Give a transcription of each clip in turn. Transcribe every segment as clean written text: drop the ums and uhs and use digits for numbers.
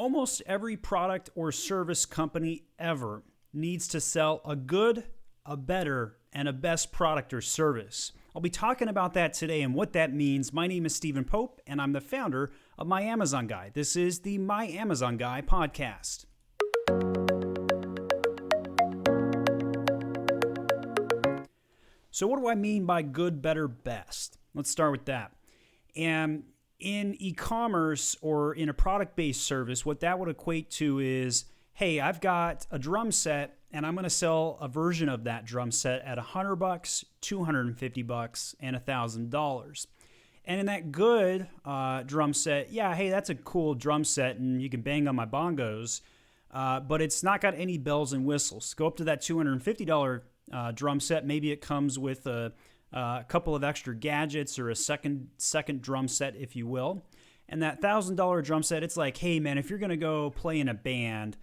Almost every product or service company ever needs to sell a good, a better, and a best product or service. I'll be talking about that today and what that means. My name is Stephen Pope, and I'm the founder of My Amazon Guy. This is the My Amazon Guy podcast. So what do I mean by good, better, best? Let's start with that. And in e-commerce or in a product-based service, what that would equate to is, hey, I've got a drum set and I'm going to sell a version of that drum set at $100, $250, and $1,000. And in that good drum set, yeah, hey, that's a cool drum set and you can bang on my bongos, but it's not got any bells and whistles. Go up to that $250 drum set. Maybe it comes with a couple of extra gadgets or a second drum set, if you will. And that $1,000 drum set, it's like, hey, man, if you're going to go play in a band,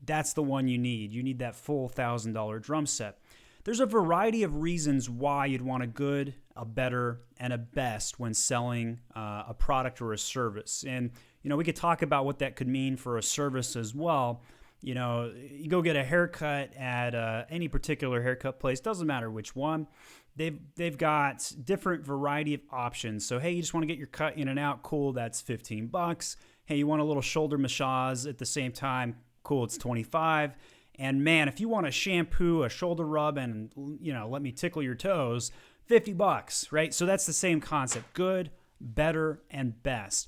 that's the one you need. You need that full $1,000 drum set. There's a variety of reasons why you'd want a good, a better, and a best when selling a product or a service. And, we could talk about what that could mean for a service as well. You go get a haircut at any particular haircut place, doesn't matter which one. They've got different variety of options. So, hey, you just want to get your cut in and out, cool, that's $15. Hey, you want a little shoulder massage at the same time, cool, it's $25. And man, if you want a shampoo, a shoulder rub, and let me tickle your toes, $50, right? So that's the same concept: good, better, and best.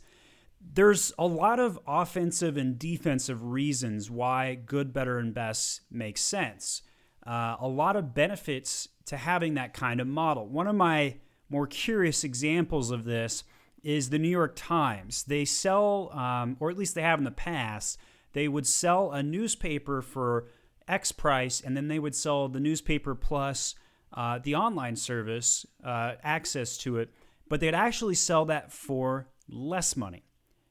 There's a lot of offensive and defensive reasons why good, better, and best makes sense. A lot of benefits to having that kind of model. One of my more curious examples of this is the New York Times. They sell, or at least they have in the past, they would sell a newspaper for X price, and then they would sell the newspaper plus the online service, access to it, but they'd actually sell that for less money.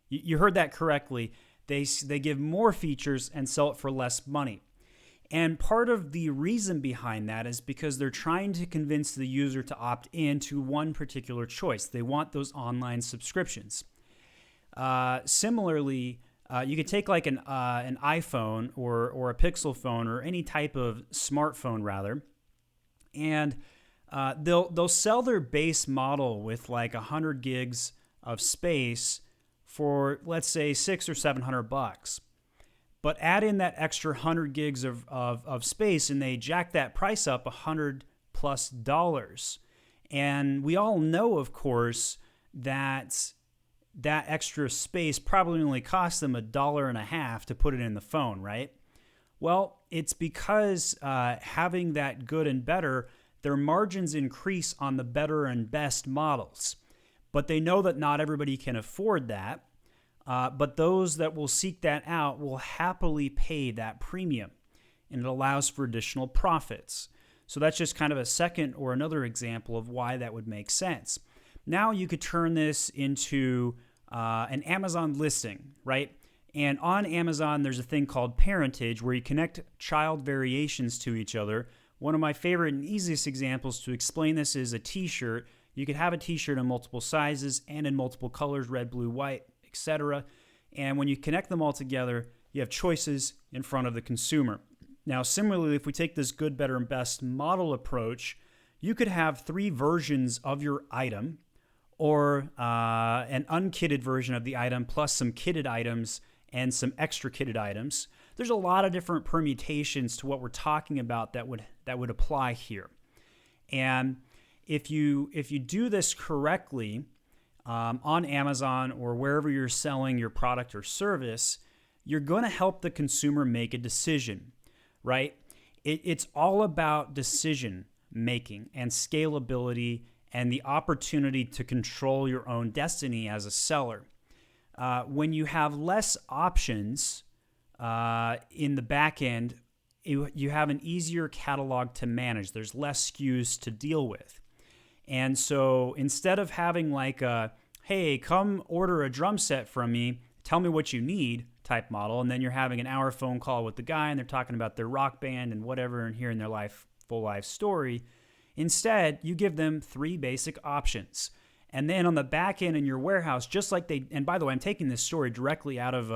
You heard that correctly. They give more features and sell it for less money. And part of the reason behind that is because they're trying to convince the user to opt in to one particular choice. They want those online subscriptions. Similarly, you could take like an iPhone or a Pixel phone or any type of smartphone rather, and they'll sell their base model with like 100 gigs of space for, let's say, $600 or $700. But add in that extra 100 gigs of space and they jack that price up $100+. And we all know, of course, that extra space probably only cost them $1.50 to put it in the phone, right? Well, it's because having that good and better, their margins increase on the better and best models. But they know that not everybody can afford that. But those that will seek that out will happily pay that premium, and it allows for additional profits. So that's just kind of a second or another example of why that would make sense. Now you could turn this into an Amazon listing, right? And on Amazon, there's a thing called parentage where you connect child variations to each other. One of my favorite and easiest examples to explain this is a t-shirt. You could have a t-shirt in multiple sizes and in multiple colors, red, blue, white, etc. And when you connect them all together, you have choices in front of the consumer. Now, similarly, if we take this good, better, and best model approach, you could have 3 versions of your item or an unkitted version of the item plus some kitted items and some extra kitted items. There's a lot of different permutations to what we're talking about that would apply here. And if you do this correctly, on Amazon or wherever you're selling your product or service, you're going to help the consumer make a decision, right? It's all about decision making and scalability and the opportunity to control your own destiny as a seller. When you have less options in the back end, you have an easier catalog to manage. There's less SKUs to deal with. And so instead of having like a, hey, come order a drum set from me, tell me what you need type model, and then you're having an hour phone call with the guy and they're talking about their rock band and whatever and hearing their full life story, instead you give them 3 basic options. And then on the back end in your warehouse, just like and by the way, I'm taking this story directly out of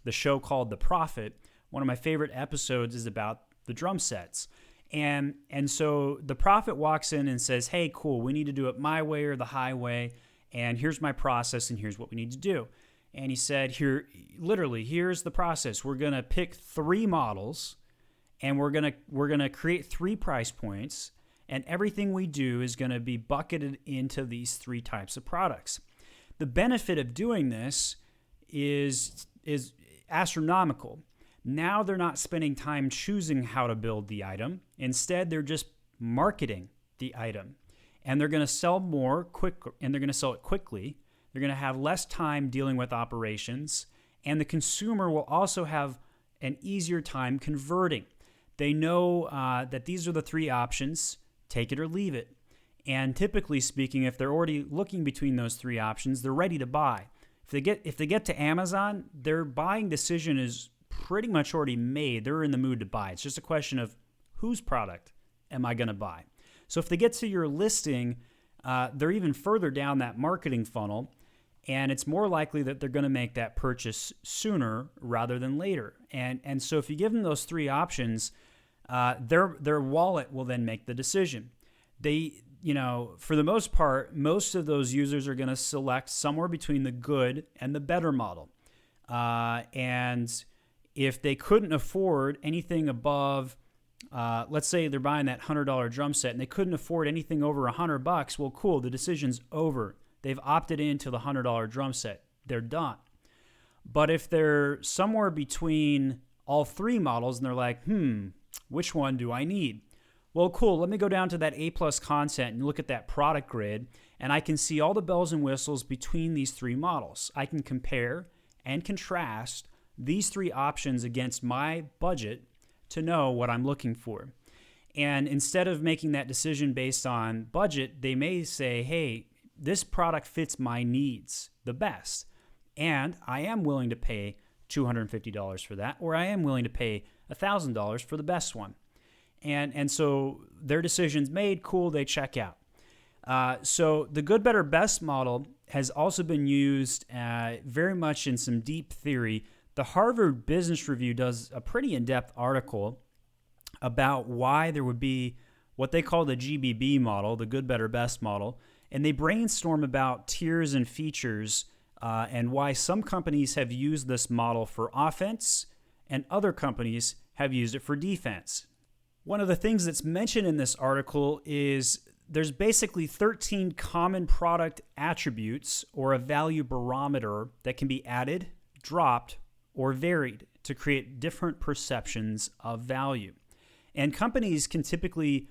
the show called The Profit. One of my favorite episodes is about the drum sets. And so the Prophet walks in and says, hey, cool, we need to do it my way or the highway. And here's my process and here's what we need to do. And he said, here's the process. We're going to pick 3 models and we're going to create 3 price points, and everything we do is going to be bucketed into these 3 types of products. The benefit of doing this is astronomical. Now they're not spending time choosing how to build the item. Instead, they're just marketing the item. And they're going to sell more and they're going to sell it quickly. They're going to have less time dealing with operations, and the consumer will also have an easier time converting. They know that these are the 3 options, take it or leave it. And typically speaking, if they're already looking between those 3 options, they're ready to buy. If they get to Amazon, their buying decision is pretty much already made. They're in the mood to buy. It's just a question of whose product am I going to buy? So if they get to your listing, they're even further down that marketing funnel, and it's more likely that they're going to make that purchase sooner rather than later. And so if you give them those 3 options, their wallet will then make the decision. For the most part, most of those users are going to select somewhere between the good and the better model. And if they couldn't afford anything above, let's say they're buying that $100 drum set and they couldn't afford anything over $100, well, cool, the decision's over. They've opted into the $100 drum set. They're done. But if they're somewhere between all 3 models and they're like, which one do I need? Well, cool, let me go down to that A+ content and look at that product grid, and I can see all the bells and whistles between these 3 models. I can compare and contrast these 3 options against my budget to know what I'm looking for. And instead of making that decision based on budget, they may say, hey, this product fits my needs the best, and I am willing to pay $250 for that, or I am willing to pay $1,000 for the best one. And so their decision's made, cool, they check out. So the good, better, best model has also been used very much in some deep theory. The Harvard Business Review does a pretty in-depth article about why there would be what they call the GBB model, the good, better, best model, and they brainstorm about tiers and features and why some companies have used this model for offense and other companies have used it for defense. One of the things that's mentioned in this article is there's basically 13 common product attributes or a value barometer that can be added, dropped, or varied to create different perceptions of value. And companies can typically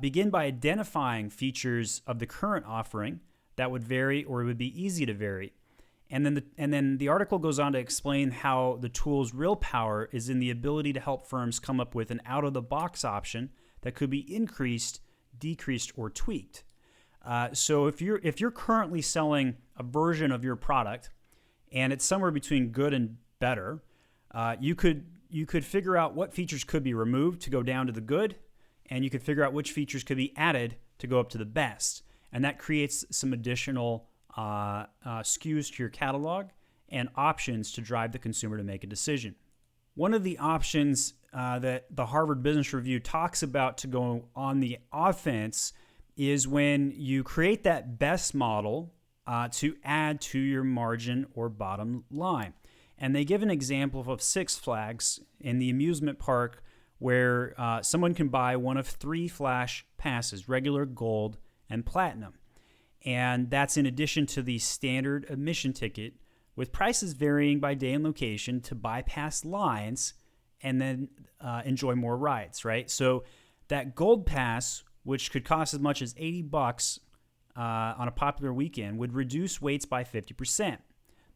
begin by identifying features of the current offering that would vary or it would be easy to vary. And then the article goes on to explain how the tool's real power is in the ability to help firms come up with an out-of-the-box option that could be increased, decreased, or tweaked. So if you're currently selling a version of your product and it's somewhere between good and better, you could figure out what features could be removed to go down to the good, and you could figure out which features could be added to go up to the best. And that creates some additional SKUs to your catalog and options to drive the consumer to make a decision. One of the options that the Harvard Business Review talks about to go on the offense is when you create that best model to add to your margin or bottom line. And they give an example of Six Flags in the amusement park where someone can buy one of 3 flash passes, regular, gold, and platinum. And that's in addition to the standard admission ticket, with prices varying by day and location to bypass lines and then enjoy more rides, right? So that gold pass, which could cost as much as $80 on a popular weekend, would reduce waits by 50%.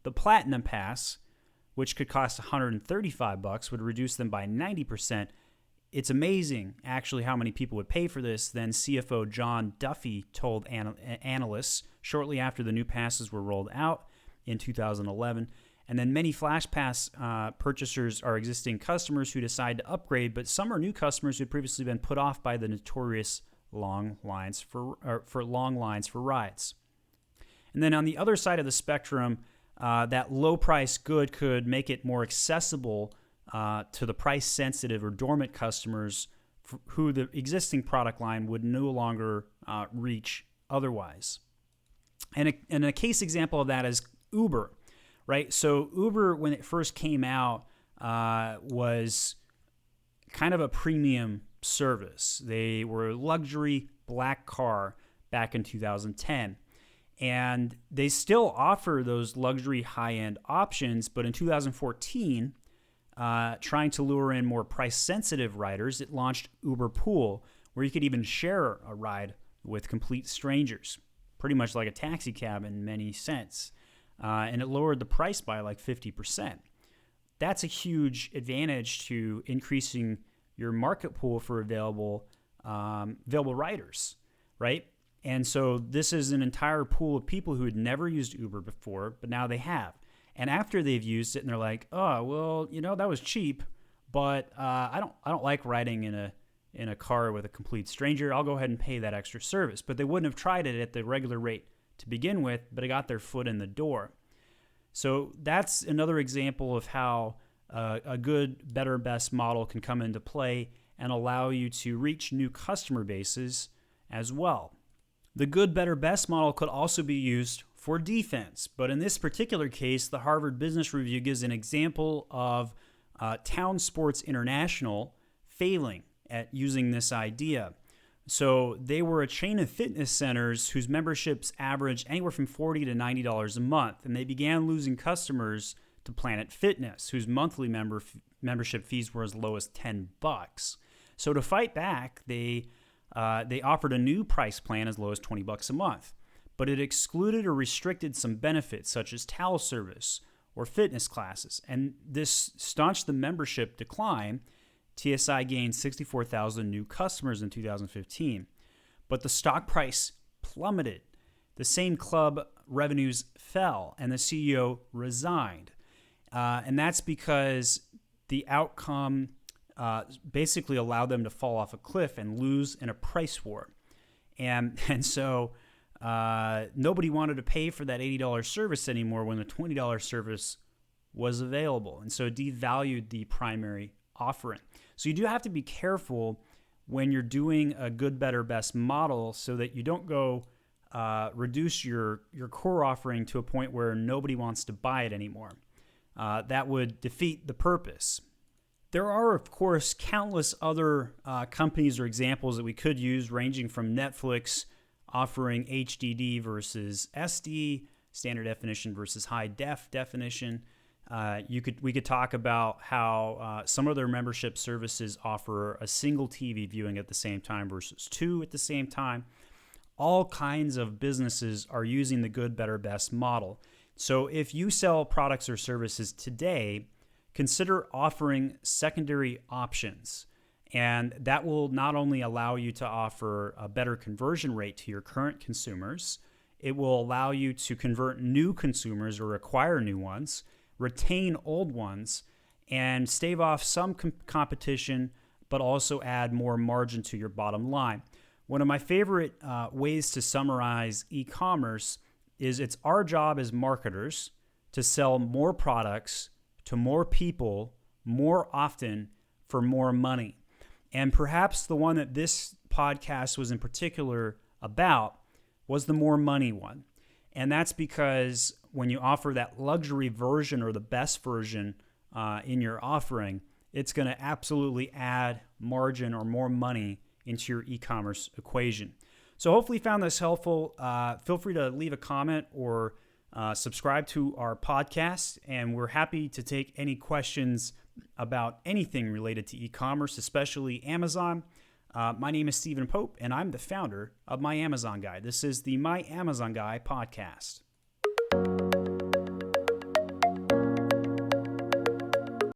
The platinum pass, which could cost $135, would reduce them by 90%. It's amazing, actually, how many people would pay for this. Then CFO John Duffy told analysts shortly after the new passes were rolled out in 2011. And then many Flash Pass purchasers are existing customers who decide to upgrade, but some are new customers who had previously been put off by the notorious long lines for rides. And then on the other side of the spectrum, that low price good could make it more accessible to the price sensitive or dormant customers who the existing product line would no longer reach otherwise. And a case example of that is Uber, right? So Uber, when it first came out, was kind of a premium service. They were a luxury black car back in 2010. And they still offer those luxury high-end options, but in 2014, trying to lure in more price-sensitive riders, it launched Uber Pool, where you could even share a ride with complete strangers, pretty much like a taxi cab in many sense. And it lowered the price by like 50%. That's a huge advantage to increasing your market pool for available riders, right? And so this is an entire pool of people who had never used Uber before, but now they have. And after they've used it, and they're like, "Oh, well, that was cheap, but I don't like riding in a car with a complete stranger. I'll go ahead and pay that extra service." But they wouldn't have tried it at the regular rate to begin with, but it got their foot in the door. So that's another example of how a good, better, best model can come into play and allow you to reach new customer bases as well. The good, better, best model could also be used for defense, but in this particular case, the Harvard Business Review gives an example of Town Sports International failing at using this idea. So they were a chain of fitness centers whose memberships averaged anywhere from $40 to $90 a month, and they began losing customers to Planet Fitness, whose monthly membership fees were as low as $10. So to fight back, they offered a new price plan as low as $20 a month, but it excluded or restricted some benefits such as towel service or fitness classes, and this staunched the membership decline. TSI gained 64,000 new customers in 2015, but the stock price plummeted. The same club revenues fell, and the CEO resigned. And that's because the outcome basically allowed them to fall off a cliff and lose in a price war. And so nobody wanted to pay for that $80 service anymore when the $20 service was available. And so it devalued the primary offering. So you do have to be careful when you're doing a good, better, best model so that you don't go reduce your core offering to a point where nobody wants to buy it anymore. That would defeat the purpose. There are, of course, countless other companies or examples that we could use, ranging from Netflix offering HDD versus SD, standard definition versus high definition. We could talk about how some of their membership services offer a single TV viewing at the same time versus two at the same time. All kinds of businesses are using the good, better, best model. So if you sell products or services today, consider offering secondary options. And that will not only allow you to offer a better conversion rate to your current consumers, it will allow you to convert new consumers or acquire new ones, retain old ones, and stave off some competition, but also add more margin to your bottom line. One of my favorite ways to summarize e-commerce is it's our job as marketers to sell more products to more people more often for more money. And perhaps the one that this podcast was in particular about was the more money one. And that's because when you offer that luxury version or the best version in your offering, it's going to absolutely add margin or more money into your e-commerce equation. So hopefully you found this helpful. Feel free to leave a comment or subscribe to our podcast, and we're happy to take any questions about anything related to e-commerce, especially Amazon. My name is Stephen Pope, and I'm the founder of My Amazon Guy. This is the My Amazon Guy podcast.